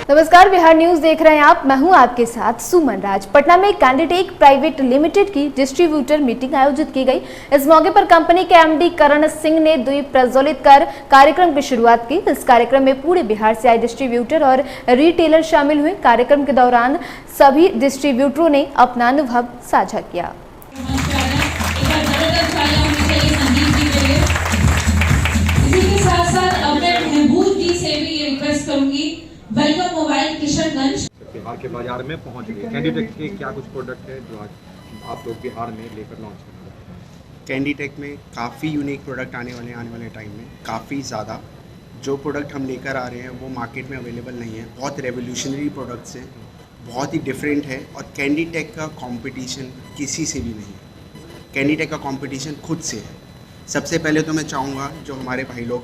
नमस्कार, बिहार न्यूज देख रहे हैं आप। मैं हूं आपके साथ सुमन राज। पटना में कैंडिटेक प्राइवेट लिमिटेड की डिस्ट्रीब्यूटर मीटिंग आयोजित की गई। इस मौके पर कंपनी के एमडी करण सिंह ने द्वीप प्रज्वलित कर कार्यक्रम की शुरुआत की। इस कार्यक्रम में पूरे बिहार से आए डिस्ट्रीब्यूटर और रिटेलर शामिल हुए। कार्यक्रम के दौरान सभी डिस्ट्रीब्यूटरों ने अपना अनुभव साझा किया। वेलकम मोबाइल किशनगंज बिहार के बाजार में पहुंच गए। कैंडिटेक के क्या कुछ प्रोडक्ट है जो आज आप लोग बिहार में लेकर लॉन्च कर रहे हैं? कैंडिटेक में काफ़ी यूनिक प्रोडक्ट आने वाले टाइम में काफ़ी ज़्यादा जो प्रोडक्ट हम लेकर आ रहे हैं वो मार्केट में अवेलेबल नहीं है। बहुत रेवोल्यूशनरी प्रोडक्ट्स हैं, बहुत ही डिफरेंट है और कैंडिटेक का कंपटीशन किसी से भी नहीं है। कैंडिटेक का कंपटीशन खुद से है। सबसे पहले तो मैं चाहूँगा जो हमारे भाई लोग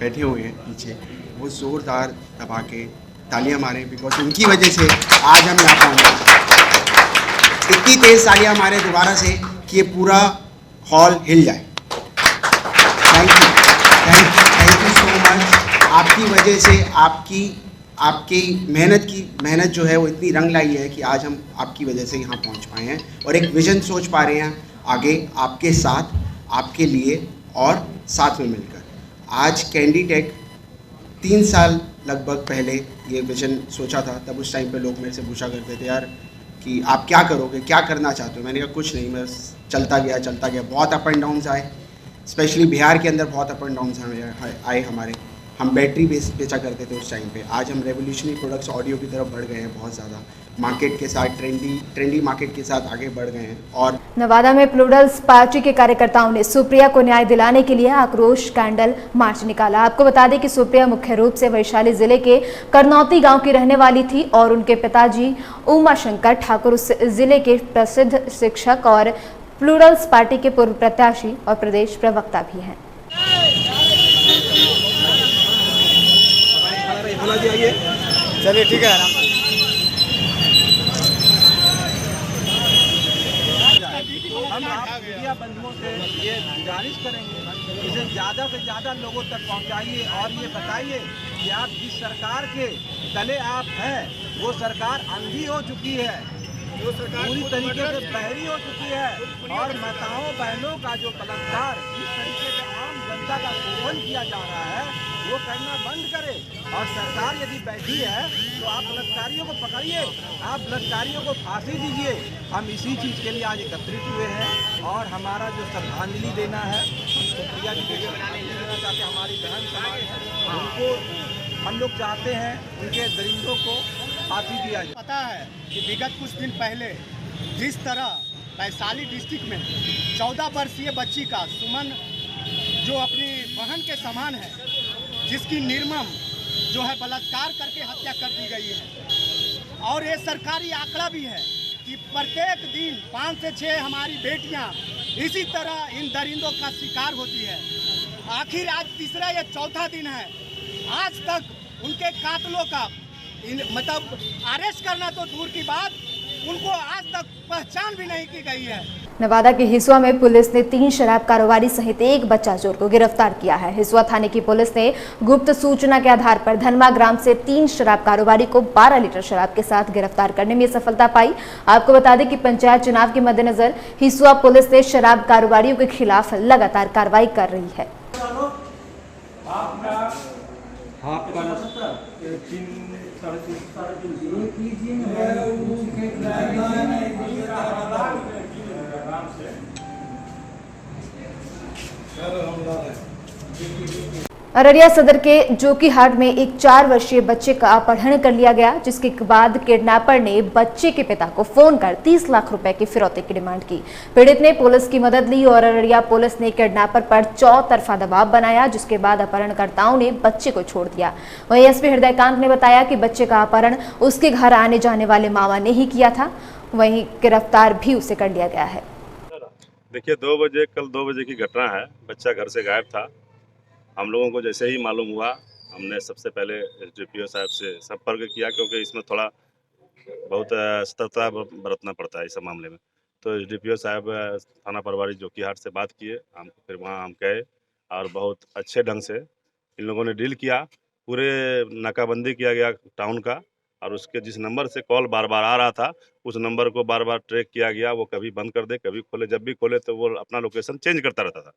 बैठे हुए हैं पीछे वो ज़ोरदार दबा के तालियां मारें, बिकॉज उनकी वजह से आज हम यहाँ पहुँचे। इतनी तेज़ तालियां मारें दोबारा से कि ये पूरा हॉल हिल जाए। Thank you so much. आपकी वजह से आपकी मेहनत जो है वो इतनी रंग लाई है कि आज हम आपकी वजह से यहाँ पहुँच पाए हैं और एक विज़न सोच पा रहे हैं आगे आपके साथ, आपके लिए और साथ में मिलकर। आज कैंडिटेक 3 साल लगभग पहले ये विजन सोचा था। तब उस टाइम पे लोग मेरे से पूछा करते थे, यार कि आप क्या करोगे, क्या करना चाहते हो? मैंने कहा कुछ नहीं, मैं चलता गया। बहुत अप एंड डाउन्स आए, स्पेशली बिहार के अंदर बहुत अप एंड डाउन्स आए हमारे। हम बैटरी बेचा करते थे उस टाइम पे। आज हम रेवोल्यूशनरी प्रोडक्ट्स ऑडियो की तरफ बढ़ गए हैं, बहुत ज़्यादा मार्केट के साथ, ट्रेंडी मार्केट के साथ आगे बढ़ गए हैं। और नवादा में प्लूरल्स पार्टी के कार्यकर्ताओं ने सुप्रिया को न्याय दिलाने के लिए आक्रोश कैंडल मार्च निकाला। आपको बता दें कि सुप्रिया मुख्य रूप से वैशाली जिले के करनौती गांव की रहने वाली थी और उनके पिताजी उमाशंकर ठाकुर उस जिले के प्रसिद्ध शिक्षक और प्लूरल्स पार्टी के पूर्व प्रत्याशी और प्रदेश प्रवक्ता भी हैं। चलिए ठीक है, आराम हम मीडिया बंधुओं से ये गुजारिश करेंगे, इसे ज़्यादा से ज़्यादा लोगों तक पहुंचाइए और ये बताइए कि आप जिस सरकार के तले आप हैं वो सरकार अंधी हो चुकी है, पूरी तरीके से बहरी हो चुकी है और माताओं बहनों का जो बलात्कार जिस तरीके से आम जनता का शोषण किया जा रहा है वो करना बंद करे। और सरकार यदि बैठी है तो आप बलात्कारियों को पकड़िए, आप बलात्कारियों को फांसी दीजिए। हम इसी चीज़ के लिए आज एकत्रित हुए हैं और हमारा जो श्रद्धांजलि देना है हम सुप्रिया जी को देना चाहते हैं। हमारी बहन समाज है, उनको हम लोग चाहते हैं उनके दरिंदों को फांसी दिया जाए। पता है कि विगत कुछ दिन पहले जिस तरह वैशाली डिस्ट्रिक्ट में 14 वर्षीय बच्ची का, सुमन जो अपनी बहन के समान है, जिसकी निर्मम जो है बलात्कार करके हत्या कर दी गई है। और ये सरकारी आंकड़ा भी है कि प्रत्येक दिन 5 से 6 हमारी बेटियां इसी तरह इन दरिंदों का शिकार होती है। आखिर आज तीसरा या चौथा दिन है, आज तक उनके कातलों का मतलब अरेस्ट करना तो दूर की बात, उनको आज तक पहचान भी नहीं की गई है। नवादा के हिसुआ में पुलिस ने 3 शराब कारोबारी सहित एक बच्चा चोर को गिरफ्तार किया है। हिसुआ थाने की पुलिस ने गुप्त सूचना के आधार पर धनमा ग्राम से 3 शराब कारोबारी को 12 लीटर शराब के साथ गिरफ्तार करने में सफलता पाई। आपको बता दें कि पंचायत चुनाव के मद्देनजर हिसुआ पुलिस ने शराब कारोबारियों के खिलाफ लगातार कार्रवाई कर रही है। अररिया सदर के जोकीहाट में एक 4 वर्षीय बच्चे का अपहरण कर लिया गया, जिसके बाद किडनैपर ने बच्चे के पिता को फोन कर 30 लाख रुपए की फिरौती की डिमांड की। पीड़ित ने पुलिस की मदद ली और अररिया पुलिस ने किडनैपर पर चौतरफा दबाव बनाया, जिसके बाद अपहरणकर्ताओं ने बच्चे को छोड़ दिया। वहीं एसपी हृदयकांत ने बताया कि बच्चे का अपहरण उसके घर आने जाने वाले मामा ने ही किया था। वहीं गिरफ्तार भी उसे कर लिया गया है। देखिए कल 2 बजे की घटना है। बच्चा घर से गायब था। हम लोगों को जैसे ही मालूम हुआ हमने सबसे पहले एसडीपीओ साहब से संपर्क किया, क्योंकि इसमें थोड़ा बहुत सतर्कता बरतना पड़ता है इस मामले में। तो एसडीपीओ साहब थाना प्रभारी जोकीहाट से बात किए, हम फिर वहाँ हम गए और बहुत अच्छे ढंग से इन लोगों ने डील किया। पूरे नाकाबंदी किया गया टाउन का और उसके जिस नंबर से कॉल बार बार आ रहा था उस नंबर को बार बार ट्रैक किया गया। वो कभी बंद कर दे कभी खोले, जब भी खोले तो वो अपना लोकेशन चेंज करता रहता था।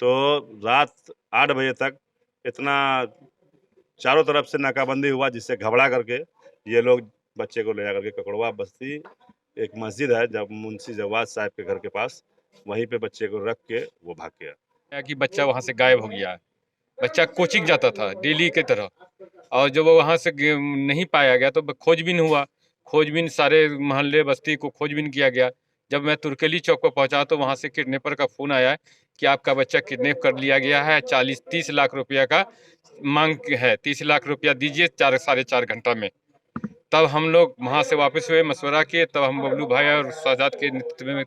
तो रात 8 बजे तक इतना चारों तरफ से नाकाबंदी हुआ, जिससे घबरा करके ये लोग बच्चे को ले जा करके ककड़वा बस्ती एक मस्जिद है जब मुंशी जवाद साहब के घर के पास, वहीं पे बच्चे को रख के वो भाग गया। कि बच्चा वहाँ से गायब हो गया है। बच्चा कोचिंग जाता था डेली की तरह, और जब वो वहाँ से नहीं पाया गया तो खोजबीन हुआ। खोजबीन सारे मोहल्ले बस्ती को खोजबीन किया गया। जब मैं तुर्केली चौक पर पहुँचा तो वहाँ से किडनैपर का फ़ोन आया कि आपका बच्चा किडनैप कर लिया गया है, 30 लाख रुपया का मांग है, 30 लाख रुपया दीजिए 4-4.5 घंटा में। तब हम लोग वहाँ से वापस हुए, मशवरा किए, तब हम बबलू भाई और शहजाद के नेतृत्व में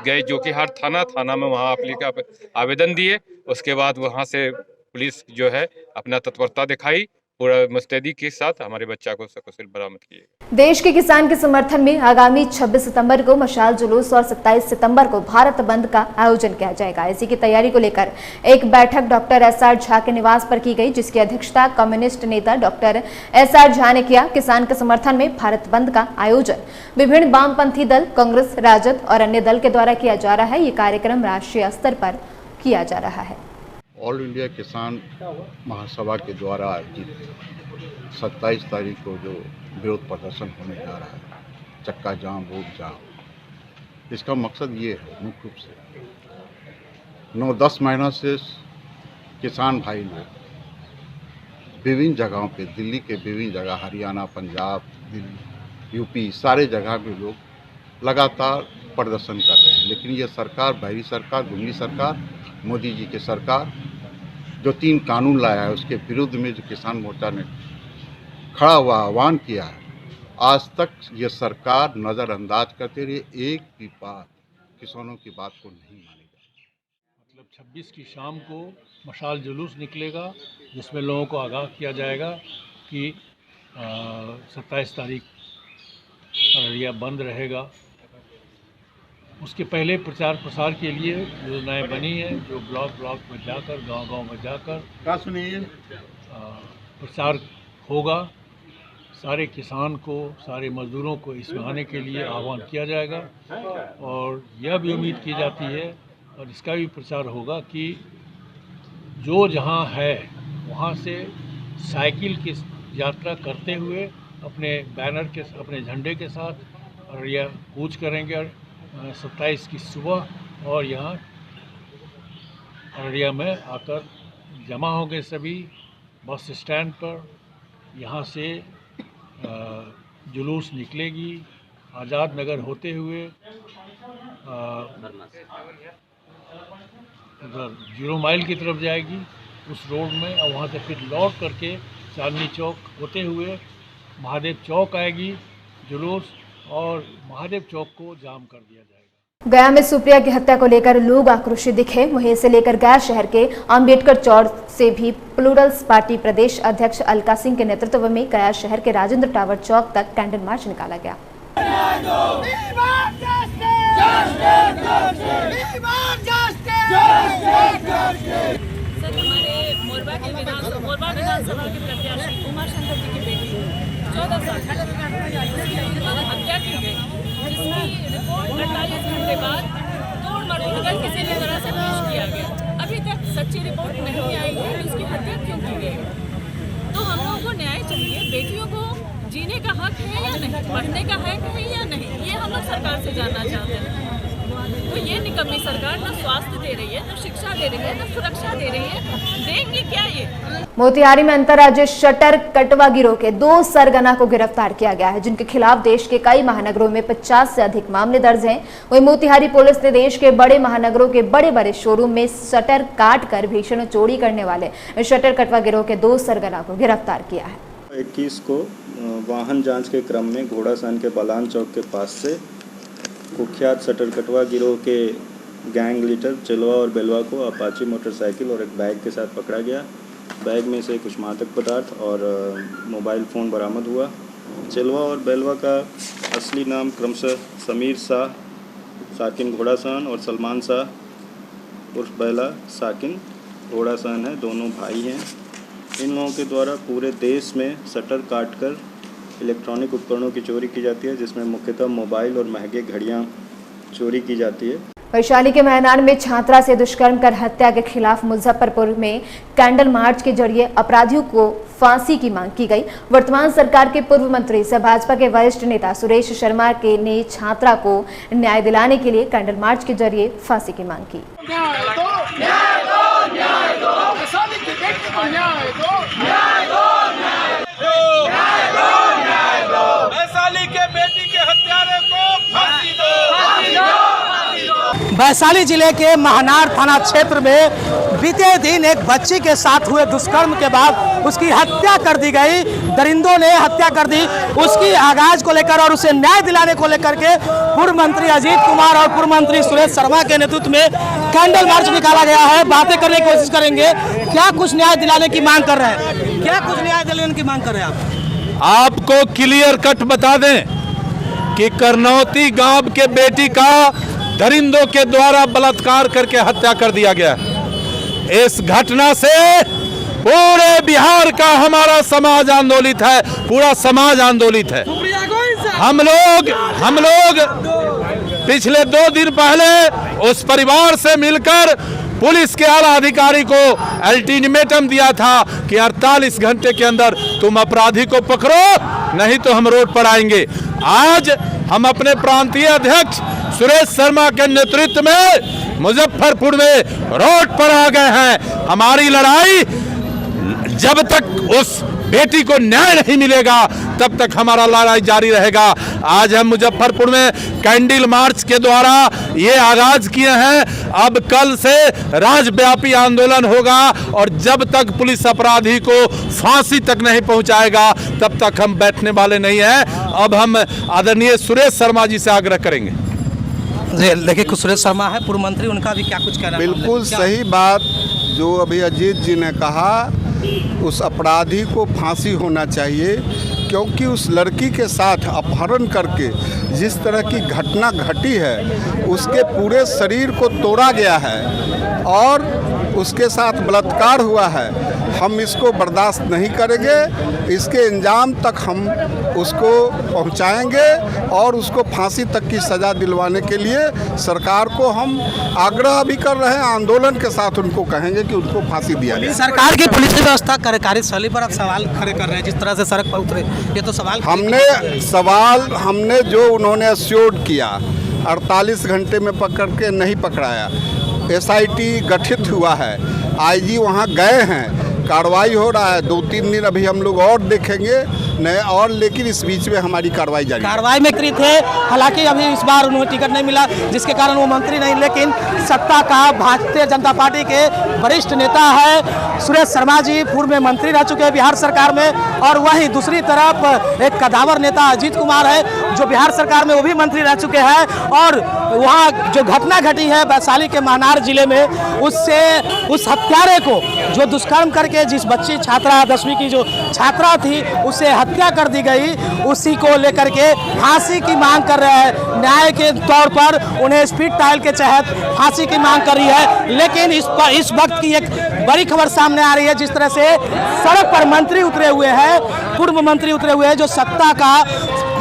गए जोकीहाट थाना में वहाँ आवेदन दिए। उसके बाद वहाँ से पुलिस जो है अपना तत्परता दिखाई, पूरा मुस्तैदी के साथ हमारे बच्चा को सकुशल बरामद किए। देश के किसान के समर्थन में आगामी 26 सितंबर को मशाल जुलूस और 27 सितंबर को भारत बंद का आयोजन किया जाएगा। इसी की तैयारी को लेकर एक बैठक डॉक्टर SR झा के निवास पर की गई, जिसकी अध्यक्षता कम्युनिस्ट नेता डॉक्टर SR झा ने किया। किसान के समर्थन में भारत बंद का आयोजन विभिन्न वामपंथी दल, कांग्रेस, राजद और अन्य दल के द्वारा किया जा रहा है। ये कार्यक्रम राष्ट्रीय स्तर पर किया जा रहा है। ऑल इंडिया किसान महासभा के द्वारा आयोजित 27 तारीख को जो विरोध प्रदर्शन होने जा रहा है, चक्का जाम, रोड जाम, इसका मकसद ये है मुख्य रूप से 9-10 महीनों से किसान भाई लोग विभिन्न जगहों पे, दिल्ली के विभिन्न जगह, हरियाणा, पंजाब, दिल्ली, यूपी, सारे जगह में लोग लगातार प्रदर्शन कर रहे हैं। लेकिन ये सरकार, बहरी सरकार, गुंगी सरकार, मोदी जी की सरकार जो 3 कानून लाया है उसके विरुद्ध में जो किसान मोर्चा ने खड़ा हुआ आह्वान किया है, आज तक ये सरकार नज़रअंदाज करते रही, एक भी बात किसानों की बात को नहीं मानी गई। मतलब 26 की शाम को मशाल जुलूस निकलेगा, जिसमें लोगों को आगाह किया जाएगा कि 27 तारीख अररिया बंद रहेगा। उसके पहले प्रचार प्रसार के लिए योजनाएं बनी हैं, जो ब्लॉक में जाकर, गांव में जाकर प्रचार होगा। सारे किसान को, सारे मजदूरों को इसमें आने के लिए आह्वान किया जाएगा। और यह भी उम्मीद की जाती है और इसका भी प्रचार होगा कि जो जहां है वहां से साइकिल की यात्रा करते हुए अपने बैनर के, अपने झंडे के साथ अररिया कूच करेंगे 27 की सुबह, और यहाँ अररिया में आकर जमा होंगे सभी बस स्टैंड पर। यहाँ से जुलूस निकलेगी आज़ाद नगर होते हुए उधर 0 माइल की तरफ जाएगी उस रोड में, और वहाँ से फिर लौट करके चांदनी चौक होते हुए महादेव चौक आएगी जुलूस, और महादेव चौक को जाम कर दिया जाएगा। गया में सुप्रिया की हत्या को लेकर लोग आक्रोशित दिखे। वहीं इसे लेकर गया शहर के अंबेडकर चौक से भी प्लूरल्स पार्टी प्रदेश अध्यक्ष अलका सिंह के नेतृत्व में गया शहर के राजेंद्र टावर चौक तक कैंडल मार्च निकाला गया। मोरबा विधानसभा के प्रत्याशी उमाशंकर जी की बेटी 14 साल हत्या की गई, जिसकी रिपोर्ट 48 घंटे बाद तोड़ मरोड़ किसी भी तरह से पेश किया गया। अभी तक सच्ची रिपोर्ट नहीं आई है कि उसकी हत्या क्यों की गई। तो हम लोगों को न्याय चाहिए। बेटियों को जीने का हक है या नहीं, पढ़ने का हक है या नहीं, ये हम लोग सरकार से जानना चाहते हैं। तो ये निकम्मी सरकार न स्वास्थ्य दे रही है, न शिक्षा दे रही है, न सुरक्षा दे रही है, देंगे क्या ये। मोतिहारी में अंतर्राज्यीय शटर कटवा गिरोह के 2 सरगना को गिरफ्तार किया गया है, जिनके खिलाफ देश के कई महानगरों में 50 से अधिक मामले दर्ज हैं। वहीं मोतिहारी पुलिस ने देश के बड़े महानगरों के बड़े शोरूम में शटर काट कर भीषण चोरी करने वाले शटर कटवा गिरोह के 2 सरगना को गिरफ्तार किया है। 21 को वाहन जांच के क्रम में घोड़ासान के बलान चौक के पास से कुख्यात शटर कटवा गिरोह के गैंग लीडर चिलवा और बेलवा को अपाची मोटरसाइकिल और एक बैग के साथ पकड़ा गया। बैग में से कुछ मादक पदार्थ और मोबाइल फ़ोन बरामद हुआ। चिलवा और बेलवा का असली नाम क्रमशः समीर शाह साकिन घोड़ासान और सलमान शाह उर्फ बेला साकिन घोड़ासान है। दोनों भाई हैं। इन लोगों के द्वारा पूरे देश में शटर काटकर इलेक्ट्रॉनिक उपकरणों की चोरी की जाती है, जिसमें मुख्यतः मोबाइल और महंगे घड़ियां चोरी की जाती है। वैशाली के मैदान में छात्रा से दुष्कर्म कर हत्या के खिलाफ मुजफ्फरपुर में कैंडल मार्च के जरिए अपराधियों को फांसी की मांग की गई। वर्तमान सरकार के पूर्व मंत्री सह भाजपा के वरिष्ठ नेता सुरेश शर्मा ने छात्रा को न्याय दिलाने के लिए कैंडल मार्च के जरिए फांसी की मांग की। वैशाली के बेटी के हत्यारे को फांसी दो। वैशाली जिले के महनार थाना क्षेत्र में बीते दिन एक बच्ची के साथ हुए दुष्कर्म के बाद उसकी हत्या कर दी गई। दरिंदों ने हत्या कर दी। उसकी आगाज को लेकर और उसे न्याय दिलाने को लेकर के पूर्व मंत्री अजीत कुमार और पूर्व मंत्री सुरेश शर्मा के नेतृत्व में कैंडल मार्च निकाला गया है। बातें करने की कोशिश करेंगे। क्या कुछ न्याय दिलाने की मांग कर रहे हैं? क्या कुछ न्याय दिलाने की मांग कर रहे हैं आपको क्लियर कट बता दें कि करनौती गांव के बेटी का दरिंदों के द्वारा बलात्कार करके हत्या कर दिया गया। इस घटना से पूरे बिहार का हमारा समाज आंदोलित है, पूरा समाज आंदोलित है। हम लोग पिछले 2 दिन पहले उस परिवार से मिलकर पुलिस के आला अधिकारी को अल्टीमेटम दिया था कि 48 घंटे के अंदर तुम अपराधी को पकड़ो, नहीं तो हम रोड पर आएंगे। आज हम अपने प्रांतीय अध्यक्ष सुरेश शर्मा के नेतृत्व में मुजफ्फरपुर में रोड पर आ गए हैं। हमारी लड़ाई जब तक उस बेटी को न्याय नहीं मिलेगा तब तक हमारा लड़ाई जारी रहेगा। आज हम मुजफ्फरपुर में कैंडल मार्च के द्वारा ये आगाज किए हैं। अब कल से राज्यव्यापी आंदोलन होगा और जब तक पुलिस अपराधी को फांसी तक नहीं पहुंचाएगा तब तक हम बैठने वाले नहीं हैं। अब हम आदरणीय सुरेश शर्मा जी से आग्रह करेंगे। देखिए, सुरेश शर्मा है पूर्व मंत्री, उनका भी क्या कुछ कहना है? बिल्कुल सही बात जो अभी अजीत जी ने कहा। उस अपराधी को फांसी होना चाहिए, क्योंकि उस लड़की के साथ अपहरण करके जिस तरह की घटना घटी है, उसके पूरे शरीर को तोड़ा गया है और उसके साथ बलात्कार हुआ है। हम इसको बर्दाश्त नहीं करेंगे। इसके अंजाम तक हम उसको पहुंचाएंगे और उसको फांसी तक की सज़ा दिलवाने के लिए सरकार को हम आग्रह भी कर रहे हैं। आंदोलन के साथ उनको कहेंगे कि उनको फांसी दिया जाए। सरकार की पुलिस व्यवस्था कार्यशैली पर आप सवाल खड़े कर रहे हैं, जिस तरह से सड़क पर उतरे, ये तो सवाल हमने जो उन्होंने एश्योर्ड किया 48 घंटे में पकड़ के नहीं पकड़ाया। SIT गठित हुआ है, IG वहाँ गए हैं, कार्रवाई हो रहा है। 2-3 दिन अभी हम लोग और देखेंगे नए और, लेकिन इस बीच में हमारी कार्रवाई जारी। कार्रवाई में क्रिय थे, हालांकि अभी इस बार उन्हें टिकट नहीं मिला जिसके कारण वो मंत्री नहीं, लेकिन सत्ता का भारतीय जनता पार्टी के वरिष्ठ नेता है सुरेश शर्मा जी, पूर्व में मंत्री रह चुके हैं बिहार सरकार में। और वहीं दूसरी तरफ एक कदावर नेता अजीत कुमार है जो बिहार सरकार में वो भी मंत्री रह चुके हैं। और वहाँ जो घटना घटी है वैशाली के महनार जिले में, उससे उस हत्यारे को जो दुष्कर्म करके जिस बच्ची छात्रा 10वीं की जो छात्रा थी उससे हत्या कर दी गई, उसी को लेकर के फांसी की मांग कर रहे हैं। न्याय के तौर पर उन्हें स्पीड ट्रायल के तहत फांसी की मांग कर रही है। लेकिन इस वक्त की एक बड़ी खबर सामने आ रही है, जिस तरह से सड़क पर मंत्री उतरे हुए हैं, पूर्व मंत्री उतरे हुए हैं, जो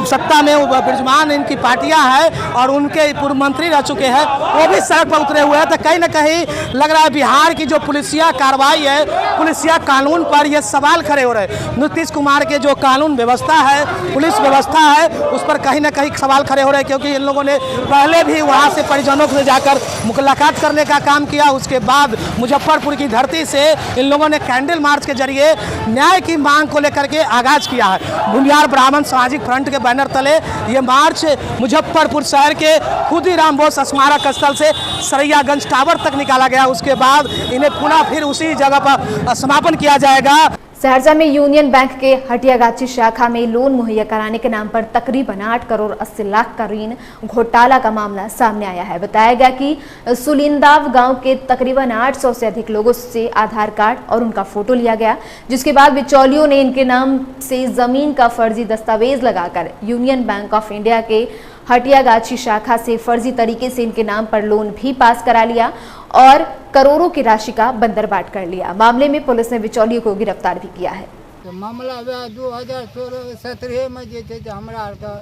सत्ता में विराजमान इनकी पार्टियां हैं और उनके पूर्व मंत्री रह चुके हैं, वो भी सड़क पर उतरे हुए हैं। तो कहीं ना कहीं लग रहा है बिहार की जो पुलिसिया कार्रवाई है, पुलिसिया कानून पर ये सवाल खड़े हो रहे हैं। नीतीश कुमार के जो कानून व्यवस्था है, पुलिस व्यवस्था है, उस पर कहीं ना कहीं सवाल खड़े हो रहे हैं, क्योंकि इन लोगों ने पहले भी वहाँ से परिजनों से जाकर मुलाकात करने का काम किया। उसके बाद मुजफ्फरपुर की धरती से इन लोगों ने कैंडल मार्च के जरिए न्याय की मांग को लेकर के आगाज किया है। भूमिहार ब्राह्मण सामाजिक फ्रंट के बैनर तले ये मार्च मुजफ्फरपुर शहर के खुदीराम बोस स्मारक स्थल से सरैयागंज टावर तक निकाला गया। उसके बाद इन्हें पुनः फिर उसी जगह पर समापन किया जाएगा। सहरसा में यूनियन बैंक के हटियागाछी शाखा में लोन मुहैया कराने के नाम पर तकरीबन 8 करोड़ 80 लाख का ऋण घोटाला का मामला सामने आया है। बताया गया कि सुलिंदाव गांव के तकरीबन 800 से अधिक लोगों से आधार कार्ड और उनका फोटो लिया गया, जिसके बाद बिचौलियों ने इनके नाम से जमीन का फर्जी दस्तावेज लगाकर यूनियन बैंक ऑफ इंडिया के हटियागाछी शाखा से फर्जी तरीके से इनके नाम पर लोन भी पास करा लिया और करोड़ों की राशि का बंदरबाट कर लिया। मामले में पुलिस ने बिचौलियों को गिरफ्तार भी किया है। तो मामला वह 2016-17 में जे छै हमरा आरके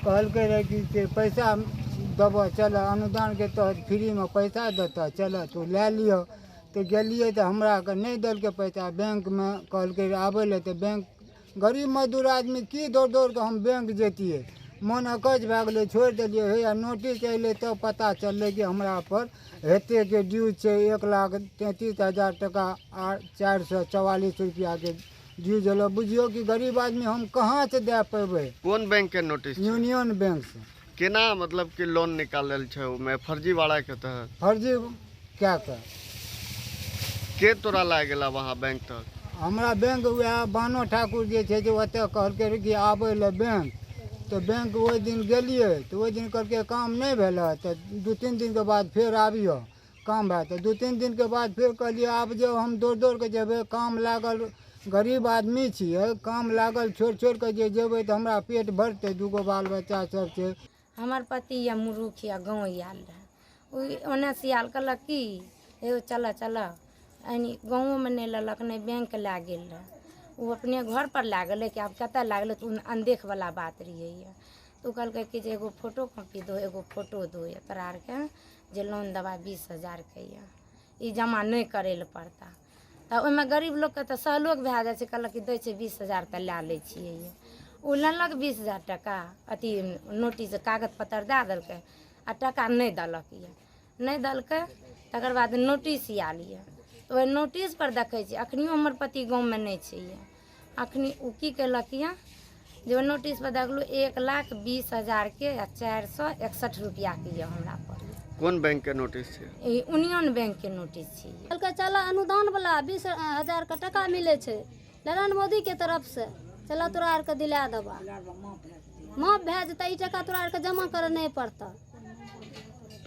कहलकै रहे कि पैसा देबऽ चल अनुदान के तहत फ्री में पैसा देता चल तू लै लियो। तो गेलिए तो हमरा के नहीं देलकै पैसा, बैंक में कहलकै आबै ले। तो बैंक गरीब मजदूर आदमी की दौड़ दौड़ के हम बैंक जैतिए, मन अकज भए गेलै, छोड़ दिलिए। हे नोटिस अयलै तब पता चललै कि हमरा पर हेते के ड्यू छै 1,33,000 टका 444 रुपया के ड्यू जलो। बुझियो कि गरीब आदमी हम कहाँ से दे पेबै। कौन बैंक के नोटिस? यूनियन बैंक से। केना मतलब कि लोन निकालल छै ओमे फर्जीवाड़ा के तहत? फर्जी क्या के तोरा लाग गेला वहाँ बैंक तक? हमरा बैंक वह बानो ठाकुर जे छै जे ओतऽ कहलकै रहे कि आबै ले बैंक। तो बैंक ओहि दिन गेलिए तो ओहि दिन कहलकै काम नहीं भेल। तो 2-3 दिन के बाद फिर आबियो काम भए। तो 2-3 दिन के बाद फिर कहलिए आब जो हम दौड़ दौड़ के जेबै, काम लागल, गरीब आदमी छियै, काम लागल, छोड़ छोड़ के जे जेबै तो हमरा पेट भरतै, 2 बाल बच्चा सब छै। हमार पति या मुरुख या गाँव आयल रहे, ओने से आयल कहलक कि हे चल चल, यानी गाँवों में नहीं ललक नहीं बैंक ला गेल रहे, वो अपने घर पर ला गए कि आब कतऽ ला गए। तो अनदेख वाला बात रही है। तो कहल कि जे एगो फोटो कॉपी दो, एगो फोटो दो, तोरा आरके जे लोन दबा 20,000 के ये जमा नहीं करे ले पड़ता। तो ओहिमे गरीब लोग के तो सहयोग भए जाइ छै, कहलक कि दै छै 20,000 तो लै लै छियै। ये ओ लेलक 20,000 टका, अथी नोटिस कागज पत्तर दे देलकै आ टका नहीं देलक। ये नहीं देलकै तकर बाद नोटिस आयल ये। तो ओहि नोटिस पर देखै छी अखनियो हमर पति गाँव में नहीं छै। अखनी ओ की कलक ये जो नोटिस पर देखलू 1,20,000 के 461 रुपया के ये हमरा पर। कौन बैंक के नोटिस छै? यूनियन बैंक के नोटिस छै। कहलकै चल अनुदान वाला 20,000 का टका मिले छै नरेंद्र मोदी के तरफ से, चल तोरा आर के दिला देबा, माफ भए जेतै, ई टका तोरा आर के जमा करे नहीं पड़ता।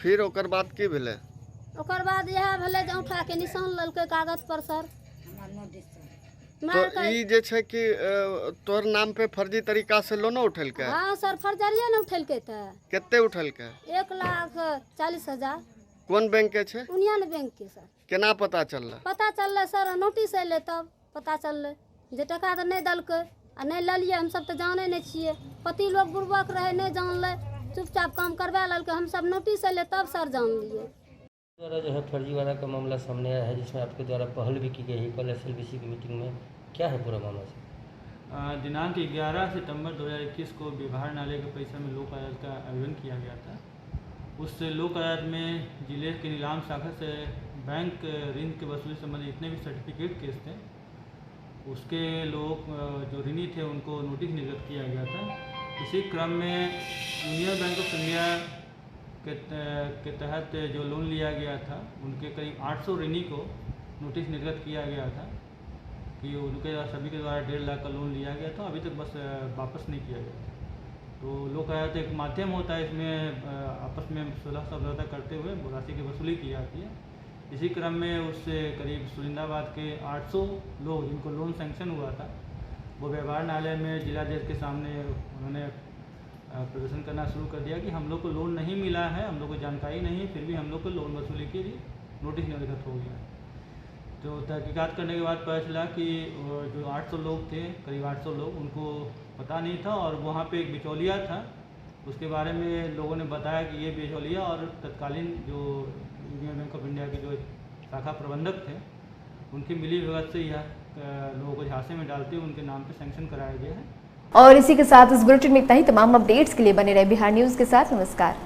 फिर ओकर बाद की भेलै? ओकर बाद यह भेलै जे औंठा के निशान ललकै कागज पर सर। तो ई जे छै कि तोर नाम पे फर्जी तरीका से लोन उठेलकै? हां सर फर्जरिये न उठेलकै। त कते उठेलकै? 1,40,000। कोन बैंक के छै? यूनियन बैंक के सर। केना पता चललै? पता चललै सर नोटिस अयलै तब पता चललै जे टका तो नहीं दलकै आ नहीं ललिए। हम सब तो जाने नहीं छिए, पति लोग बुर्बक रहे नहीं जानले, चुपचाप काम करवा ललकै। हम सब नोटिस अयलै तब सर जान लिए। द्वारा जो है फर्जीवाड़ा का मामला सामने आया है, जिसमें आपके द्वारा पहल भी की गई है कल SLBC की मीटिंग में, क्या है पूरा मामला सर? दिनांक 11 सितंबर 2021 को व्यवहार नाले के पैसा में लोक अदालत का आयोजन किया गया था। उस लोक अदालत में जिले के नीलाम शाखा से बैंक ऋण के वसूली संबंधी जितने भी सर्टिफिकेट केस थे उसके लोग जो ऋणी थे उनको नोटिस निर्गत किया गया था। इसी क्रम में यूनियन बैंक ऑफ इंडिया के तहत जो लोन लिया गया था उनके करीब 800 ऋणी को नोटिस निर्गत किया गया था कि उनके सभी के द्वारा 1.5 लाख का लोन लिया गया था, अभी तक बस वापस नहीं किया गया था। तो लोक अदालत एक माध्यम होता है, इसमें आपस में सुलह समझौता करते हुए राशि की वसूली की जाती है। इसी क्रम में उससे करीब सुरिंदाबाद के 800 लोग जिनको लोन सैंक्शन हुआ था वो व्यवहार न्यायालय में जिलाधीश के सामने उन्होंने प्रदर्शन करना शुरू कर दिया कि हम लोग को लोन नहीं मिला है, हम लोग को जानकारी नहीं, फिर भी हम लोग को लोन वसूली के लिए नोटिस निर्गत हो गया। तो तहकीकात करने के बाद पता चला कि जो 800 लोग थे, करीब 800 लोग, उनको पता नहीं था और वहाँ पे एक बिचौलिया था, उसके बारे में लोगों ने बताया कि ये बिचौलिया और तत्कालीन जो यूनियन बैंक ऑफ इंडिया के जो शाखा प्रबंधक थे उनकी मिली भगत से यह लोगों को झांसे में डालते हुए उनके नाम पे सैंक्शन कराया गया है। और इसी के साथ इस बुलेटिन में इतना ही। तमाम अपडेट्स के लिए बने रहे बिहार न्यूज़ के साथ। नमस्कार।